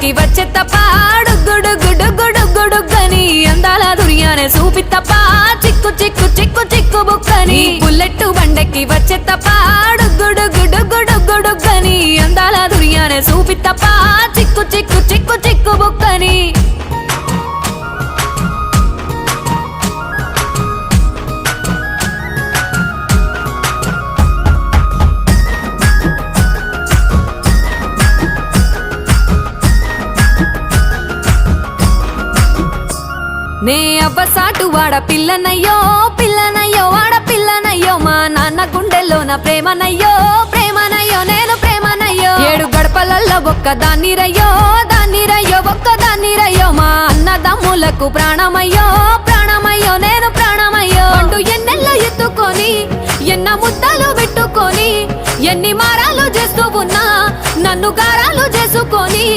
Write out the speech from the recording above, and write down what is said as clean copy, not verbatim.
బండకి వచ్చే తప్ప గుడుగుడుగుడుగుడుగుడుగని అందాల దుర్యానే చూపి తప్ప చిక్కు చిక్కు చిక్కు చిక్కు బుక్కని బుల్లెట్టు బండకి వచ్చే తప్ప గుడుగుడుగుడుగుడుగని అందాల దుర్యానే చూపి తప్ప చిక్కు చిక్కు చిక్కు చిక్కు బుక్కని నే అవ్వసాటు వాడ పిల్లనయ్యో పిల్లనయ్యో వాడ పిల్లనయ్యో మా నాన్న గుండెల్లో నా ప్రేమనయ్యో ప్రేమనయ్యో నేను ప్రేమనయ్యో 7 గడపలల్లో ఒక్కదాన్ని రయ్యో దాన్ని రయ్యో ఒక్కదాన్ని రయ్యో మా అన్నదమ్ములకు ప్రాణమయ్యో ప్రాణమయ్యో నేను ప్రాణమయ్యో అంటూ ఎన్నెల్లో ఎత్తుకొని ఎన్న ముద్దలు పెట్టుకొని ఎన్ని మారాలు చేస్తూ ఉన్నా నన్ను గారాలు చేసుకొని